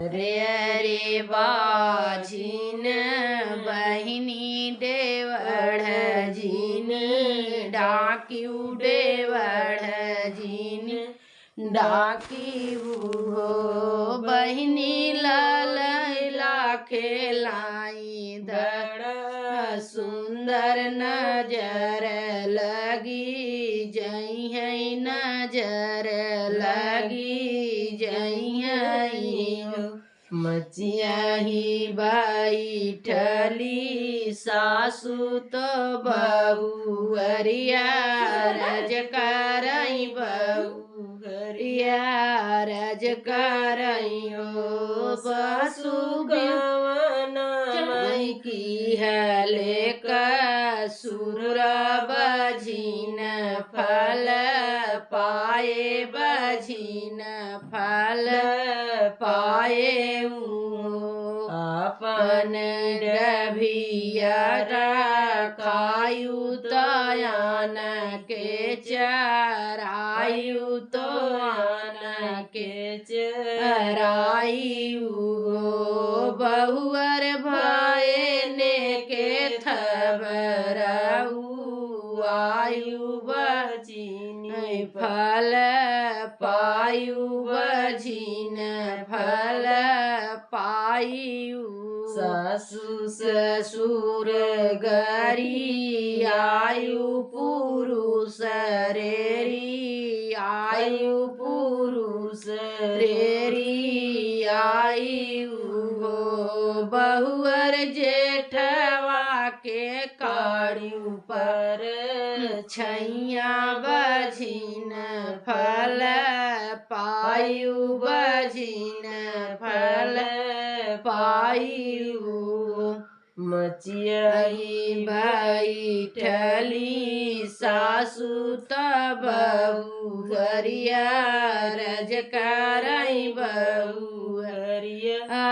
अरे अरे बाझिन बहिनी देवढ़ झिन डाकियू देवढ़ झिन डाकियू हो बहिनी ललैला खेलाई धड़ सुंदर नजर लगी जई है नजर लगी जई है मचिया ही बैठली सासु तो बहुअरिया रज करई बहुअरिया रज करई हो सासु गवना मई की हले कसुर बझिन फल पाए बझिन फल पाए अपन डभिया खायु तयान के चरायु तो आन के चरायु बहुअर भाई ने के थबरऊ आयु बझिन फल पायु बझिन फल पायु सासु ससुर गरी आयु पुरुष रेरी आयु पुरुष रेरी आयु हो बहुअर जेठवा के काड़ू पर छैया बझिन फल पायु बझिन फल पायु मचियाई बैठली सासु बहुअरिया रज करई बहुअरिया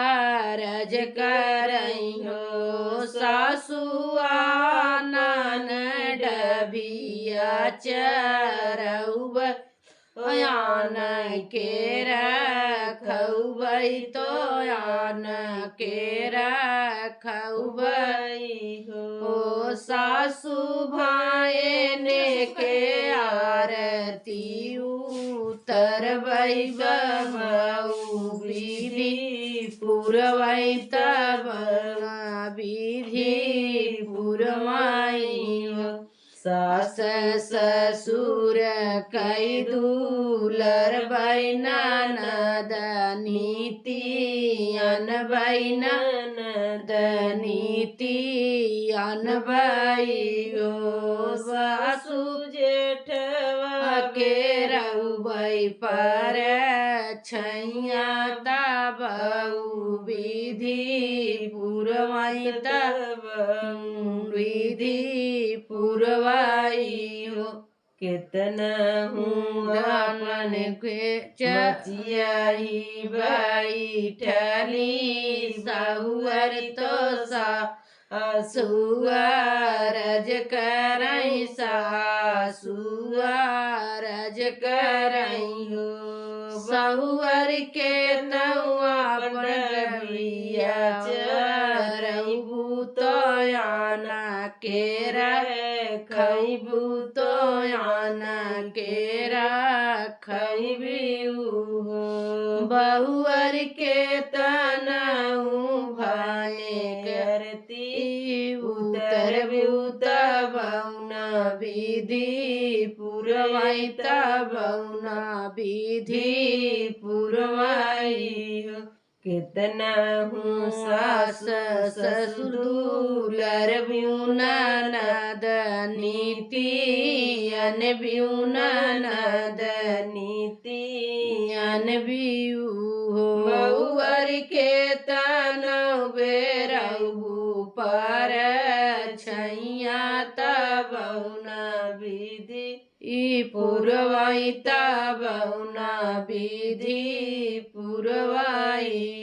रज करई हो सासु आनन डभिया चरऊ आन के रखबै तो आन के रखबै हो सासु भाई ने के आरती उतरबै बहु विधि पुरबै तब विधि पुरवाई सास ससुर कई दूलर ननद नीति अनबई ननद नीति अनबई हो सासु जेठवा के रउबई पर छैया तबऊ विधि पुरवाई तब विधि पुरवाई हो कितना हूँ दामन के मचियाई बैठली साहुअर तो सासुअरज करई सासुअरज करई हो साहुअर के नौआ पड़बिया चरऊ तो आना के रखबू तो आना के रखबू बहुअर के तनऊ भाने करती उतरबू तबौना विधि पुरवाई तबौना विधि पुरवाई कितना हूँ सास ससुर दूलर ननद नीति अनबियू ननद नीति अनबियू हो बहुअर के तनऊ बेरऊ पर छैया तबौना विधि पुरवाई तबौना विधि पुरवाई